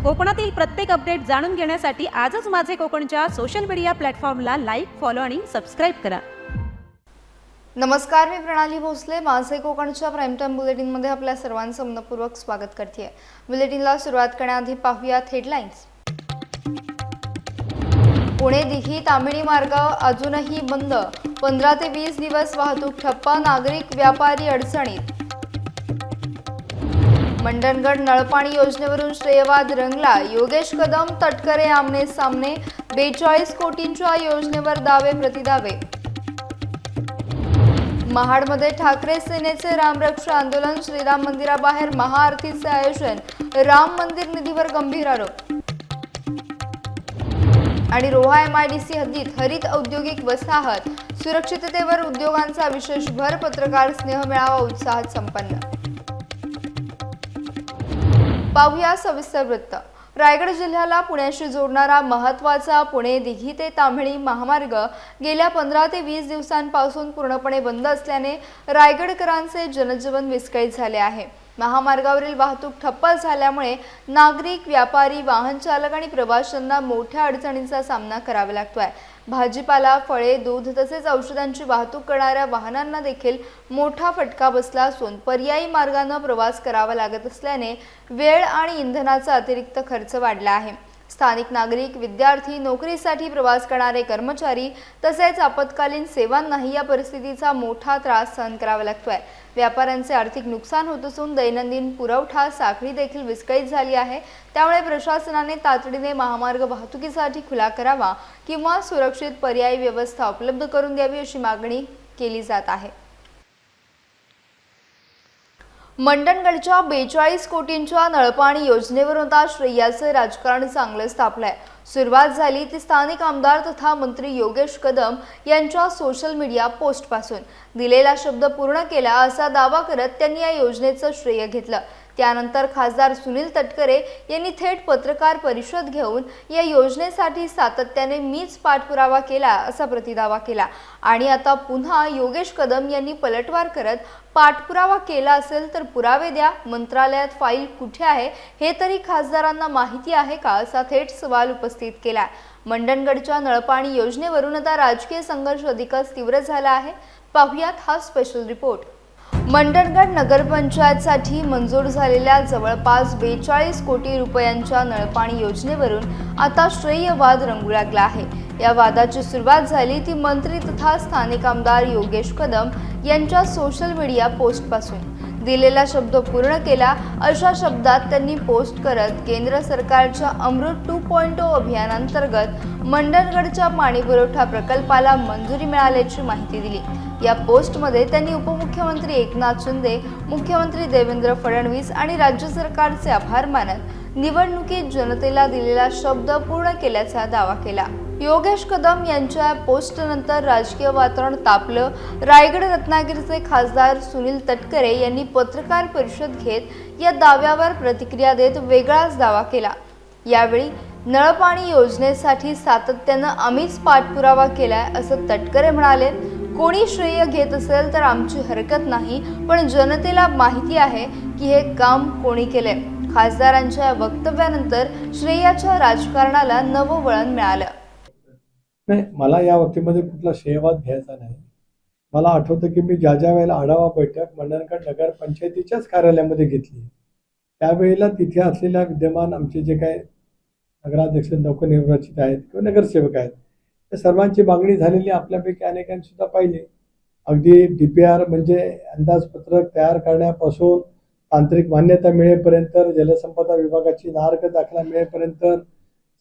कोकणातील प्रत्येक अपडेट जाणून घेण्यासाठी आजच माझे कोकणच्या सोशल मीडिया प्लॅटफॉर्मला लाईक, फॉलो आणि सबस्क्राईब करा. नमस्कार, मी प्रणाली भोसले. माझे कोकणच्या प्राईम टाइम बुलेटिनमध्ये आपल्या सर्वांचं मनपूर्वक स्वागत करते. बुलेटिनला सुरुवात करण्याआधी पाहूयात हेडलाईन्स. पुणे दिघी तामिणी मार्ग अजूनही बंद. 15 ते 20 दिवस वाहतूक ठप्प. नागरिक व्यापारी अडचणीत. मंडणगड नळपाणी योजनेवरून श्रेयवाद रंगला. योगेश कदम तटकरे आमने सामने. 42 कोटींच्या योजनेवर दावे प्रतिदावे. महाडमध्ये ठाकरे सेनेचे रामरक्षा आंदोलन. श्रीराम मंदिराबाहेर महाआरतीचे आयोजन. राम मंदिर निधीवर गंभीर आरोप. आणि रोहा MIDC हद्दीत हरित औद्योगिक वसाहत. सुरक्षिततेवर उद्योगांचा विशेष भर. पत्रकार स्नेह मेळावा उत्साहात संपन्न. पाहूया सविस्तर वृत्त. रायगड जिल्ह्याला पुण्याशी जोडणारा महत्त्वाचा पुणे दिघी ते ताम्हिणी महामार्ग गेल्या 15 ते 20 दिवसांपासून पूर्णपणे बंद असल्याने रायगडकरांचे जनजीवन विस्कळीत झाले आहे. महामार्गावरील वाहतूक ठप्प झाल्यामुळे नागरिक, व्यापारी, वाहन चालक आणि प्रवाशांना मोठ्या अडचणींचा सामना करावा लागतोय. भाजीपाला, फळे, दूध तसेच औषधांची वाहतूक करणाऱ्या वाहनांना देखील मोठा फटका बसला असून पर्यायी मार्गाने प्रवास करावा लागत असल्याने वेळ आणि इंधनाचा अतिरिक्त खर्च वाढला आहे. स्थानिक नागरिक, विद्यार्थी, नोकरीसाठी प्रवास करणारे कर्मचारी तसेच आपत्कालीन सेवांनाही या परिस्थितीचा मोठा त्रास सहन करावा लागतोय. व्यापाऱ्यांचे आर्थिक नुकसान होत असून दैनंदिन पुरवठा साखळी देखील विस्कळीत झाली आहे. त्यामुळे प्रशासनाने तातडीने महामार्ग वाहतुकीसाठी खुला करावा किंवा सुरक्षित पर्यायी व्यवस्था उपलब्ध करून द्यावी अशी मागणी केली जात आहे. मंडणगडच्या 42 कोटींच्या नळपाणी योजनेवरून आता श्रेयाचे राजकारण चांगलंच तापलंय. सुरुवात झाली ती स्थानिक आमदार तथा मंत्री योगेश कदम यांच्या सोशल मीडिया पोस्टपासून. दिलेला शब्द पूर्ण केला असा दावा करत त्यांनी या योजनेचं श्रेय घेतलं. त्यानंतर खासदार सुनील तटकरे यांनी थेट पत्रकार परिषद घेऊन या योजनेसाठी सातत्याने मीच पाठपुरावा केला असा प्रतिदावा केला. आणि आता पुन्हा योगेश कदम यांनी पलटवार करत पाठपुरावा केला असेल तर पुरावे द्या, मंत्रालयात फाईल कुठे आहे हे तरी खासदारांना माहिती आहे का, असा थेट सवाल उपस्थित केला. मंडणगडच्या नळपाणी योजनेवरून आता राजकीय संघर्ष अधिकच तीव्र झाला आहे. पाहुयात हा स्पेशल रिपोर्ट. मंडणगड नगरपंचायतसाठी मंजूर झालेल्या जवळपास 42 कोटी रुपयांच्या नळपाणी योजनेवरून आता श्रेयवाद रंगू लागला आहे. या वादाची सुरुवात झाली ती मंत्री तथा स्थानिक आमदार योगेश कदम यांच्या सोशल मीडिया पोस्टपासून. दिलेला शब्द पूर्ण केला अशा शब्दात त्यांनी पोस्ट करत केंद्र सरकारच्या अमृत 2.0 अभियानांतर्गत मंडणगडच्या पाणीपुरवठा प्रकल्पाला मंजुरी मिळाल्याची माहिती दिली. या पोस्टमध्ये त्यांनी उपमुख्यमंत्री एकनाथ शिंदे, मुख्यमंत्री देवेंद्र फडणवीस आणि राज्य सरकारचे आभार मानत निवडणुकीत जनतेला दिलेला शब्द पूर्ण केल्याचा दावा केला. योगेश कदम यांच्या पोस्टनंतर राजकीय वातावरण तापलं. रायगड रत्नागिरीचे खासदार सुनील तटकरे यांनी पत्रकार परिषद घेत या दाव्यावर प्रतिक्रिया देत वेगळाच दावा केला. यावेळी नळपाणी योजनेसाठी सातत्यानं आम्हीच पाठपुरावा केलाय असं तटकरे म्हणाले. कोणी श्रेय घेत असेल तर आमची हरकत नाही, पण जनतेला माहिती आहे की हे काम कोणी केलंय. खासदारांच्या वक्तव्यानंतर श्रेयाच्या राजकारणाला नवं वळण मिळालं. नाही, मला या बाबतीमध्ये कुठला श्रेयवाद घ्यायचा नाही. मला आठवतं की मी ज्या वेळेला आढावा बैठक मंडणगड नगर पंचायतीच्याच कार्यालयामध्ये घेतली, त्यावेळेला तिथे असलेल्या विद्यमान आमचे जे काय नगराध्यक्ष नवनिर्वाचित आहेत किंवा नगरसेवक आहेत त्या सर्वांची मागणी झालेली आपल्यापैकी अनेकांनी सुद्धा पाहिली. अगदी DPR म्हणजे अंदाजपत्रक तयार करण्यापासून तांत्रिक मान्यता मिळेपर्यंत, जलसंपदा विभागाची नार्क दाखला मिळेपर्यंत,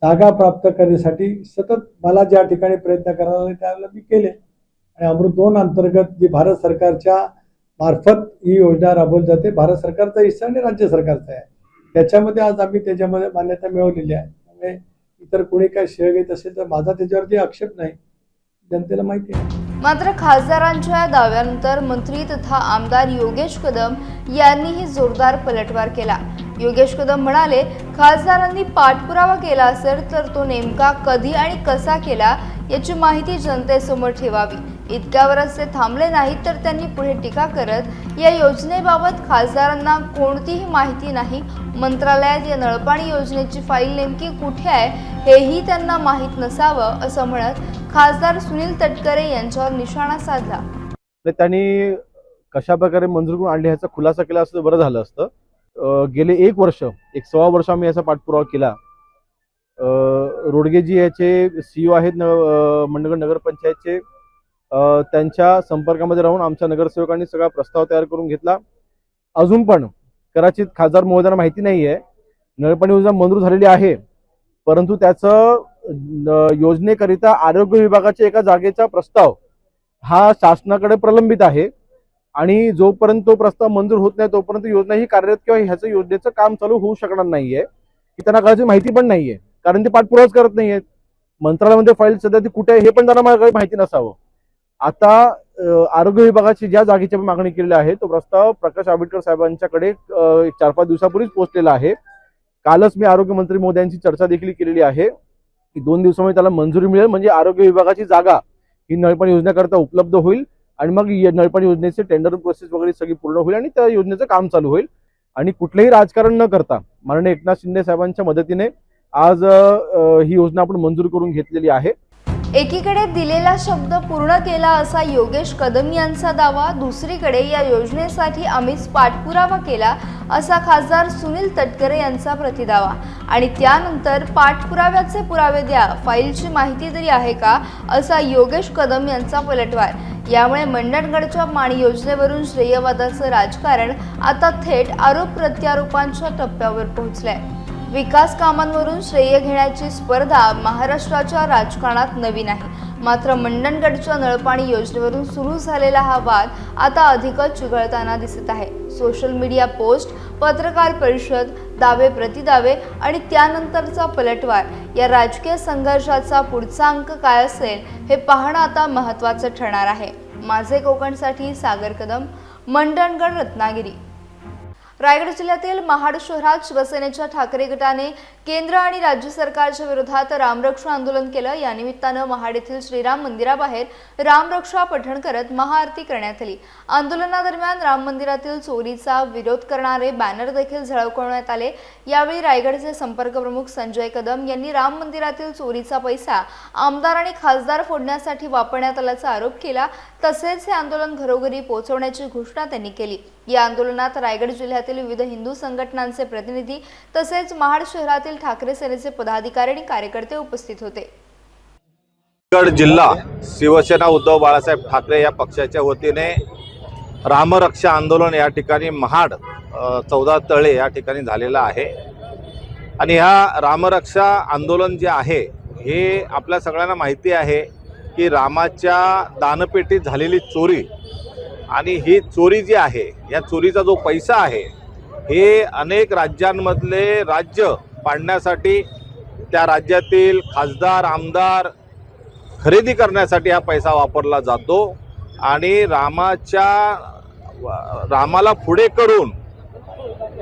जागा प्राप्त करण्यासाठी सतत मला ज्या ठिकाणी प्रयत्न करायला लागले त्यावेळेला मी केले. आणि अमृत 2 अंतर्गत जी भारत सरकारच्या मार्फत ही योजना राबवली जाते, भारत सरकारचा हिस्सा आणि राज्य सरकारचा आहे, त्याच्यामध्ये आज आम्ही त्याच्यामध्ये मान्यता मिळवलेली आहे. त्यामुळे इतर कोणी काय श्रेय घेत असेल तर माझा त्याच्यावरती आक्षेप नाही, जनतेला माहिती आहे. मात्र खासदारांच्या दाव्यानंतर मंत्री तथा आमदार योगेश कदम यांनीही जोरदार पलटवार केला. योगेश कदम म्हणाले, खासदारांनी पाठपुरावा केला असेल तर तो नेमका कधी आणि कसा केला याची माहिती जनतेसमोर ठेवावी. इतक्यावरच ते थांबले नाहीत, तर त्यांनी पुढे टीका करत या योजनेबाबत खासदारांना कोणतीही माहिती नाही, मंत्रालयात या नळपाणी योजनेची फाईल नेमकी कुठे आहे हेही त्यांना माहीत नसावं असं म्हणत खासदार सुनील तटकरे यांच्यावर निशाणा साधला. त्यांनी कशा प्रकारे मंजूर करून आणले ह्याचा खुलासा केला असतं बरं झालं असतं. गेले 1.25 वर्ष आम्ही याचा पाठपुरावा केला. रोडगेजी याचे CEO आहेत मंडणगड नगरपंचायतचे, त्यांच्या संपर्कामध्ये राहून आमच्या नगरसेवकांनी सगळा प्रस्ताव तयार करून घेतला. अजून पण कदाचित खासदार महोदयांना माहिती नाही आहे, नळपाणी योजना मंजूर झालेली आहे, परंतु त्याचं योजनेकरिता आरोग्य विभागाच्या एका जागेचा प्रस्ताव हा शासनाकडे प्रलंबित आहे आणि जोपर्यंत तो प्रस्ताव मंजूर होत नाही तोपर्यंत योजना ही कार्यरत किंवा ह्याचं योजनेचं काम चालू होऊ शकणार नाहीये. की त्यांना कळायची माहिती पण नाहीये, कारण ते पाठपुरावाच करत नाहीयेत. मंत्रालयामध्ये फाईल सध्या ती कुठे आहे हे पण त्यांना माहिती नसावं. आता आरोग्य विभागाची ज्या जागेची मागणी केलेली आहे तो प्रस्ताव प्रकाश आंबेडकर साहेबांच्याकडे 4-5 दिवसापूर्वीच पोहोचलेला आहे. कालच मी आरोग्यमंत्री महोदयांची चर्चा देखील केलेली आहे की 2 दिवसामध्ये त्याला मंजुरी मिळेल, म्हणजे आरोग्य विभागाची जागा ही नळपाणी योजनेकरता उपलब्ध होईल आणि मग नळपाणी योजनेचे टेंडर प्रोसेस वगैरे सगळी पूर्ण होईल आणि त्या योजनेचं काम चालू होईल. आणि कुठलेही राजकारण न करता माननीय एकनाथ शिंदे साहेबांच्या मदतीने आज ही योजना आपण मंजूर करून घेतलेली आहे. एकीकडे दिलेला शब्द पूर्ण केला असा योगेश कदम यांचा दावा, दुसरीकडे या योजनेसाठी आम्हीच पाठपुरावा केला असा खासदार सुनील तटकरे यांचा प्रतिदावा. आणि त्यानंतर पाठपुराव्याचे पुरावे द्या, फाईलची माहिती तरी आहे का असा योगेश कदम यांचा पलटवार. यामुळे मंडणगडच्या पाणी योजनेवरून श्रेयवादाचं राजकारण आता थेट आरोप प्रत्यारोपांच्या टप्प्यावर पोहोचलंय. विकास कामांवरून श्रेय घेण्याची स्पर्धा महाराष्ट्राच्या राजकारणात नवीन आहे. मात्र मंडणगडच्या नळपाणी योजनेवरून सुरू झालेला हा वाद आता अधिकच चिघळताना दिसत आहे. सोशल मीडिया पोस्ट, पत्रकार परिषद, दावे प्रतिदावे आणि त्यानंतरचा पलटवार या राजकीय संघर्षाचा पुढचा अंक काय असेल हे पाहणं आता महत्त्वाचं ठरणार आहे. माझे कोकणसाठी सागर कदम, मंडणगड, रत्नागिरी. रायगड जिल्ह्यातील महाड शहरात शिवसेनेच्या ठाकरे गटाने केंद्र आणि राज्य सरकारच्या विरोधात रामरक्षा आंदोलन केलं. या निमित्तानं महाड येथील श्रीराम मंदिराबाहेर रामरक्षा पठण करत महाआरती करण्यात आली. आंदोलनादरम्यान राम मंदिरातील चोरीचा विरोध करणारे बॅनर देखील झळकवण्यात आले. यावेळी रायगडचे संपर्क प्रमुख संजय कदम यांनी राम मंदिरातील चोरीचा पैसा आमदार आणि खासदार फोडण्यासाठी वापरण्यात आल्याचा आरोप केला. तसेच हे आंदोलन घरोघरी पोहोचवण्याची घोषणा त्यांनी केली. या आंदोलनात रायगड जिल्ह्यातील विविध हिंदू संघटनांचे प्रतिनिधी तसेच महाड शहरातील ठाकरे सेनेचे पदाधिकारी आणि कार्यकर्ते उपस्थित होते. रायगड जिल्हा शिवसेना उद्धव बाळासाहेब ठाकरे या पक्षाच्या वतीने रामरक्षा आंदोलन या ठिकाणी महाड 14 तळे या ठिकाणी झालेलं आहे. आणि ह्या रामरक्षा आंदोलन जे आहे हे आपल्या सगळ्यांना माहिती आहे की रामाच्या दानपेटीत झालेली चोरी आणि ही चोरी जी आहे, या चोरीचा जो पैसा आहे हे अनेक राज्यांमधले राज्य पाडण्यासाठी, त्या राज्यातील खासदार आमदार खरेदी करण्यासाठी हा पैसा वापरला जातो. आणि रामाला पुढे करून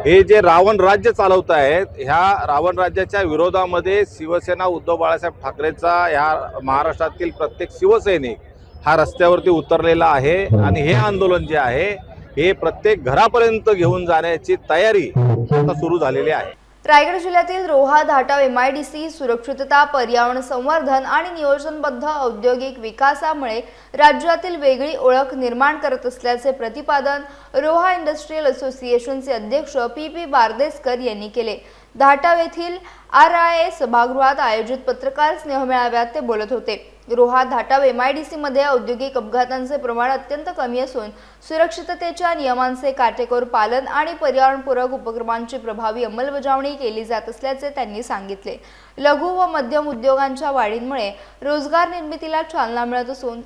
हे जे रावण राज्य चालवत आहेत, ह्या रावण राज्याच्या विरोधामध्ये शिवसेना उद्धव बाळासाहेब ठाकरेचा ह्या महाराष्ट्रातील प्रत्येक शिवसैनिक हा रस्त्यावरती उतरलेला आहे. आणि हे आंदोलन जे आहे हे प्रत्येक घरापर्यंत घेऊन जाण्याची तयारी आता सुरू झालेली आहे. रायगड जिल्ह्यातील रोहा धाटाव MIDC सुरक्षितता, पर्यावरण संवर्धन आणि नियोजनबद्ध औद्योगिक विकासामुळे राज्यातील वेगळी ओळख निर्माण करत असल्याचे प्रतिपादन रोहा इंडस्ट्रियल असोसिएशनचे अध्यक्ष PP बारदेसकर यांनी केले. धाटाव येथील RIA सभागृहात आयोजित पत्रकार स्नेह मेळाव्यात ते बोलत होते. रोहा धाटाव MIDC मध्ये औद्योगिक अपघातांचे प्रमाण अत्यंत कमी असून सुरक्षिततेच्या नियमांचे काटेकोर पालन आणि पर्यावरणपूरक उपक्रमांची प्रभावी अंमलबजावणी केली जात असल्याचे त्यांनी सांगितले. लघु व मध्यम उद्योगांच्या वाढीमुळे रोजगार निर्मितीला चालना मिळत असून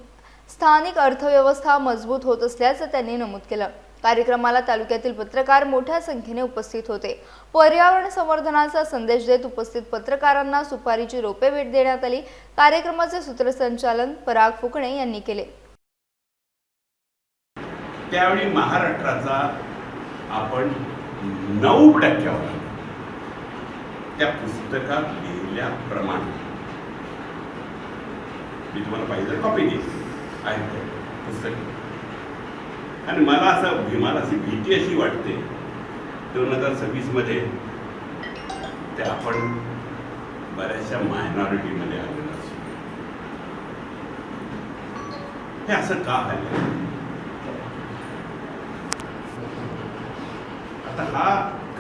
स्थानिक अर्थव्यवस्था मजबूत होत असल्याचे त्यांनी नमूद केलं. कार्यक्रमाला तालुक्यातील पत्रकार मोठ्या संख्येने उपस्थित होते. पर्यावरण संवर्धनाचा संदेश देत उपस्थित पत्रकारांना सुपारीची रोपे भेट देण्यात आली. कार्यक्रमाचे सूत्रसंचालन पराग फुकणे यांनी केले. त्यावेळी महाराष्ट्राचा आपण 9% त्या पुस्तकात लिहिल्याप्रमाणे, मी तुम्हाला पाहिजे कॉपी देईन, आहेत ते पुस्तके. आणि मला अशी भीती अशी वाटते 2026 ते आपण बऱ्याचशा मायनॉरिटीमध्ये आलेलो असू. हे असं का व्हायला? आता हा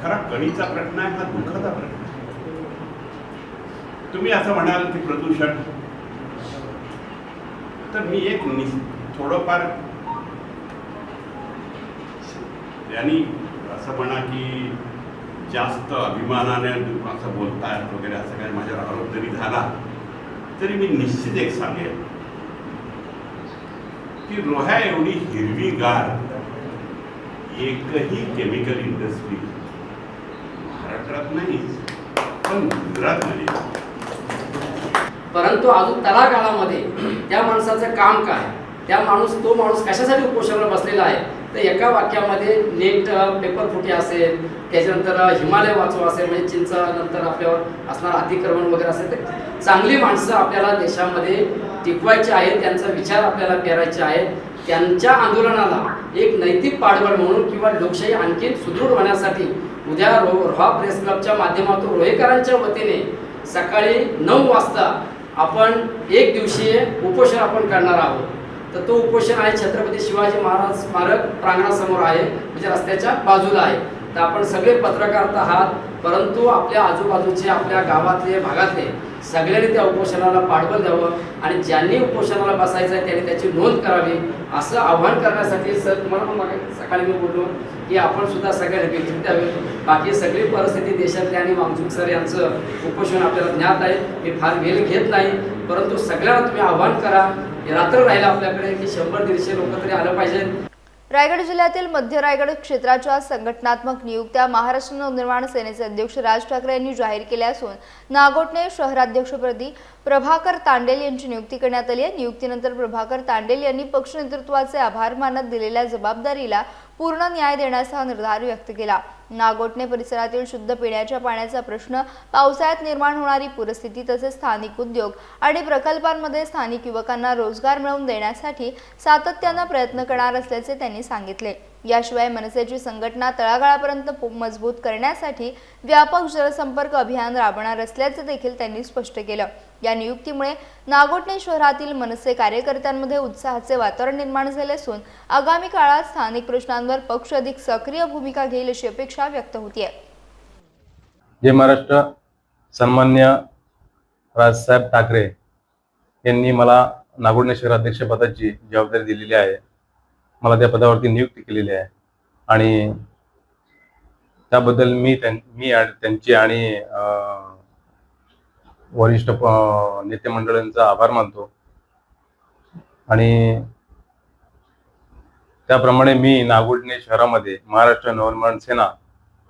खरा कणीचा प्रश्न आहे, हा दुःखाचा प्रश्न आहे. तुम्ही असं म्हणाल की प्रदूषण, तर मी एक थोडंफार यांनी असं म्हणा की जास्त अभिमानाने असं बोलतायत वगैरे असं काही माझ्यावर आरोप जरी झाला तरी मी निश्चित एक सांगेन की रोह्या एवढी हिरवीगार एकही केमिकल इंडस्ट्री महाराष्ट्रात नाही पण गुजरातमध्ये. परंतु अजून तळागाळामध्ये त्या माणसाचं काम काय, तो माणूस कशासाठी उपोषणाला बसलेला आहे, तर एका वाक्यामध्ये नेट पेपर फुटी असेल, त्याच्यानंतर हिमालय वाचवा असेल, म्हणजे चिंचा नंतर आपल्यावर असणार अतिक्रमण वगैरे असेल, तर चांगली माणसं आपल्याला देशामध्ये टिकवायची आहेत, त्यांचा विचार आपल्याला पेरायचे आहेत. त्यांच्या आंदोलनाला एक नैतिक पाठबळ म्हणून किंवा लोकशाही आणखी सुदृढ होण्यासाठी उद्या रोहा प्रेस क्लबच्या माध्यमातून रोहेकरांच्या वतीने सकाळी 9 वाजता आपण एक दिवसीय उपोषण आपण करणार आहोत. तर तो उपोषण आहे छत्रपती शिवाजी महाराज स्मारक प्रांगणासमोर आहे, म्हणजे रस्त्याच्या बाजूला आहे. तर आपण सगळे पत्रकार आहात, परंतु आपल्या आजूबाजूचे, आपल्या गावातले, भागातले सगळ्यांनी त्या उपोषणाला पाठबळ द्यावं आणि ज्यांनी उपोषणाला बसायचं आहे त्यांनी त्याची नोंद करावी, असं आव्हान करण्यासाठी सर तुम्हाला पण सकाळी मी बोललो की आपण सुद्धा सगळ्यांनी भेट द्यावे. बाकी सगळी परिस्थिती देशातली आणि वांगचूक सर यांचं उपोषण आपल्याला ज्ञात आहे, मी फार वेळ घेत नाही, परंतु सगळ्यांना तुम्ही आव्हान करा. रात्र राहिलं आपल्याकडे की 100-150 लोक तरी आलं पाहिजेत. रायगड जिल्ह्यातील मध्य रायगड क्षेत्राच्या संघटनात्मक नियुक्त्या महाराष्ट्र नवनिर्माण सेनेचे अध्यक्ष राज ठाकरे यांनी जाहीर केल्या असून नागोठणे शहराध्यक्षपदी प्रभाकर तांडेल यांची नियुक्ती करण्यात आली आहे. नियुक्तीनंतर प्रभाकर तांडेल यांनी पक्ष नेतृत्वाचे आभार मानत दिलेल्या जबाबदारीला पूर्ण न्याय देण्याचा निर्धार व्यक्त केला. नागोठणे परिसरातील शुद्ध पिण्याच्या पाण्याचा प्रश्न, पावसाळ्यात निर्माण होणारी पूरस्थिती तसेच स्थानिक उद्योग आणि प्रकल्पांमध्ये स्थानिक युवकांना रोजगार मिळवून देण्यासाठी सातत्याने प्रयत्न करणार असल्याचे त्यांनी सांगितले. याशिवाय मनसेची संघटना तळागाळापर्यंत मजबूत करण्यासाठी व्यापक जनसंपर्क अभियान राबवणार असल्याचे देखील त्यांनी स्पष्ट केलं. या नियुक्तीमुळे नागोठणे शहरातील मनसे कार्यकर्त्यांमध्ये उत्साहाचे वातावरण निर्माण झाले असून आगामी काळात स्थानिक प्रश्नांवर पक्ष अधिक सक्रिय भूमिका घेईल अशी अपेक्षा व्यक्त होती आहे. जय महाराष्ट्र. सन्मान्य राजसाहेब ठाकरे यांनी मला नागोठणे शहराध्यक्षपदाची जबाबदारी दिलेली आहे. मला त्या पदावरती नियुक्ती केलेली आहे आणि त्याबद्दल मी त्यांची आणि वरिष्ठ नेते मंडळींचा आभार मानतो. आणि त्याप्रमाणे मी नागोठणे शहरामध्ये महाराष्ट्र नवनिर्माण सेना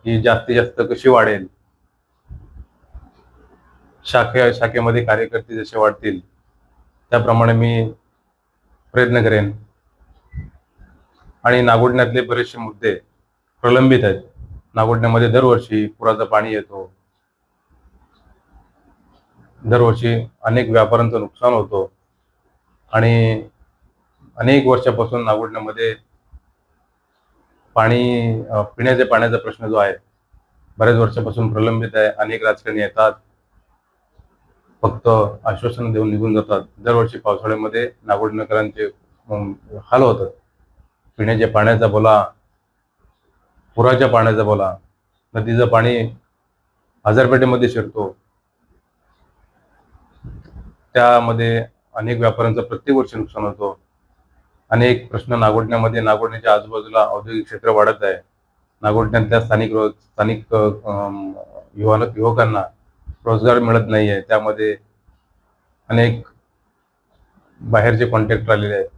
ही जास्तीत जास्त कशी वाढेल, शाखेमध्ये कार्यकर्ते जसे वाढतील त्याप्रमाणे मी प्रयत्न करेन. आणि नागोठण्यातले बरेचसे मुद्दे प्रलंबित आहेत. नागोठण्यामध्ये दरवर्षी पुराचं पाणी येतो, दरवर्षी अनेक व्यापाऱ्यांचं नुकसान होतं आणि अनेक वर्षापासून नागोठण्यामध्ये पिण्याच्या पाण्याचा प्रश्न जो आहे बऱ्याच वर्षापासून प्रलंबित आहे. अनेक राजकारणी येतात, फक्त आश्वासन देऊन निघून जातात. दरवर्षी पावसाळ्यामध्ये नागोठणेकरांचे हाल होतात. पिण्याच्या पाण्याचा बोला, पुराच्या पाण्याचा बोला, नदीचं पाणी हजारपेठेमध्ये शिरतो, त्यामध्ये अनेक व्यापाऱ्यांचं प्रत्येक वर्षी नुकसान होतं. अनेक प्रश्न नागोठण्याच्या आजूबाजूला औद्योगिक क्षेत्र वाढत आहे. नागोठण्यातल्या स्थानिक युवकांना रोजगार मिळत नाही आहे. त्यामध्ये अनेक बाहेरचे कॉन्ट्रॅक्टर आलेले आहेत.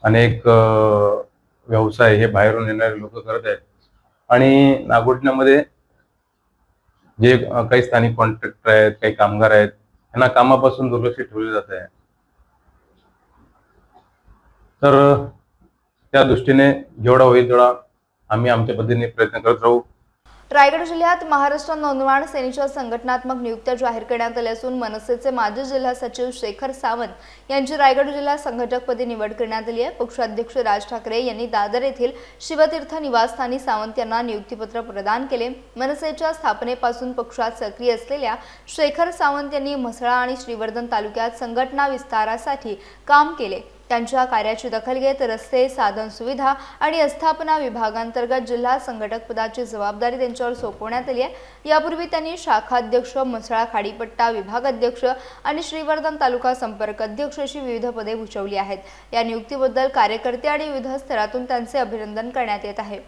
अनेक व्यवसाय हे बाहेरून येणारे लोक करत आहेत आणि नागोठण्यामध्ये जे काही स्थानिक कॉन्ट्रॅक्टर आहेत, काही कामगार आहेत, यांना कामापासून दुर्लक्षित ठेवले जात आहे. तर त्या दृष्टीने जेवढा होईल तेवढा आम्ही आमच्या पद्धतीने प्रयत्न करत राहू. रायगड जिल्ह्यात महाराष्ट्र नौनिर्माण सेनेच्या संघटनात्मक नियुक्त्या जाहीर करण्यात आल्या असून मनसेचे माजी जिल्हा सचिव शेखर सावंत यांची रायगड जिल्हा संघटकपदी निवड करण्यात आली आहे। पक्षाध्यक्ष राज ठाकरे यांनी दादर येथील शिवतीर्थ निवासस्थानी सावंत यांना नियुक्तीपत्र प्रदान केले। मनसेच्या स्थापनेपासून पक्षात सक्रिय असलेल्या शेखर सावंत यांनी म्हसळा आणि श्रीवर्धन तालुक्यात संघटना विस्तारासाठी काम केले। त्यांच्या कार्याची दखल घेत रस्ते, साधन सुविधा आणि अस्थापना विभागांतर्गत जिल्हा संघटक पदाची जबाबदारी त्यांच्यावर सोपवण्यात आली आहे। यापूर्वी त्यांनी शाखाध्यक्ष, म्हसळा खाडीपट्टा विभागाध्यक्ष आणि श्रीवर्धन तालुका संपर्क अध्यक्ष अशी विविध पदे भूषवली आहेत। या नियुक्तीबद्दल कार्यकर्ते आणि विविध स्तरातून त्यांचे अभिनंदन करण्यात येत आहे।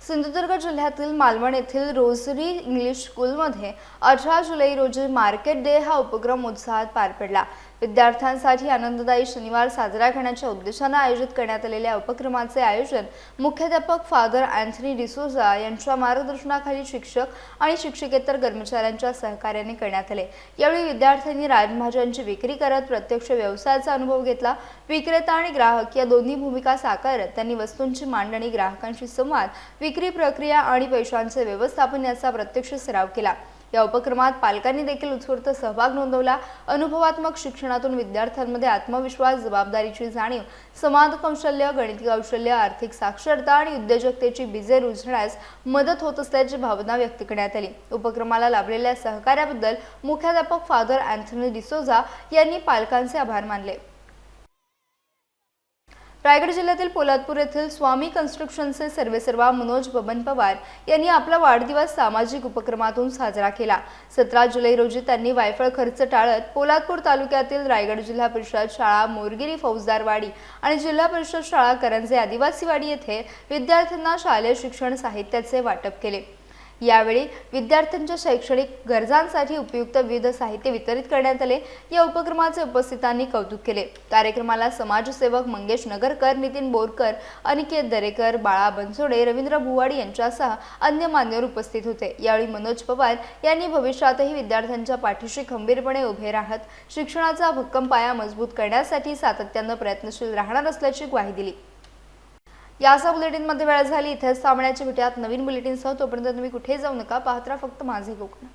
सिंधुदुर्ग जिल्ह्यातील मालवण येथील रोझरी इंग्लिश स्कूलमध्ये 18 जुलै रोजी मार्केट डे हा उपक्रम उत्साहात पार पडला। विद्यार्थ्यांसाठी आनंददायी शनिवार साजरा करण्याच्या उद्देशाने आयोजित करण्यात आलेल्या उपक्रमाचे आयोजन मुख्याध्यापक फादर अँथनी डिसोजा यांच्या मार्गदर्शनाखाली शिक्षक आणि शिक्षकेतर कर्मचाऱ्यांच्या सहकार्याने करण्यात आले। यावेळी विद्यार्थ्यांनी राजभाज्यांची विक्री करत प्रत्यक्ष व्यवसायाचा अनुभव घेतला। विक्रेता आणि ग्राहक या दोन्ही भूमिका साकारत त्यांनी वस्तूंची मांडणी, ग्राहकांशी संवाद, विक्री प्रक्रिया आणि पैशांचे व्यवस्थापन याचा प्रत्यक्ष सराव केला। या उपक्रमात पालकांनी देखील उत्स्फूर्त सहभाग नोंदवला। अनुभवात्मक शिक्षणातून विद्यार्थ्यांमध्ये आत्मविश्वास, जबाबदारीची जाणीव, संवाद कौशल्य, गणिती कौशल्य, आर्थिक साक्षरता आणि उद्योजकतेची बीजे रुजण्यास मदत होत असल्याची भावना व्यक्त करण्यात आली। उपक्रमाला लाभलेल्या सहकार्याबद्दल मुख्याध्यापक फादर अँथनी डिसोजा यांनी पालकांचे आभार मानले। रायगड जिल्ह्यातील पोलादपूर येथील स्वामी कन्स्ट्रक्शनचे सर्वेसर्वा मनोज बबन पवार यांनी आपला वाढदिवस सामाजिक उपक्रमातून साजरा केला। 17 जुलै रोजी त्यांनी वायफळ खर्च टाळत पोलादपूर तालुक्यातील रायगड जिल्हा परिषद शाळा, मोरगिरी फौजदारवाडी आणि जिल्हा परिषद शाळा करंजे आदिवासीवाडी येथे विद्यार्थ्यांना शालेय शिक्षण साहित्याचे वाटप केले। यावेळी विद्यार्थ्यांच्या शैक्षणिक गरजांसाठी उपयुक्त विविध साहित्य वितरित करण्यात आले। या उपक्रमाचे उपस्थितांनी कौतुक केले। कार्यक्रमाला समाजसेवक मंगेश नगरकर, नितीन बोरकर, अनिकेत दरेकर, बाळा बनसोडे, रवींद्र भुवाडी यांच्यासह अन्य मान्यवर उपस्थित होते। यावेळी मनोज पवार यांनी भविष्यातही विद्यार्थ्यांच्या पाठीशी खंबीरपणे उभे राहत शिक्षणाचा भक्कम पाया मजबूत करण्यासाठी सातत्याने प्रयत्नशील राहणार असल्याची ग्वाही दिली। याचा बुलेटिनमध्ये वेळ झाली, इथेच थांबण्याची भेटूयात नवीन बुलेटिनसह। तोपर्यंत तुम्ही कुठे जाऊ नका, पाहत राहा फक्त माझे कोकण।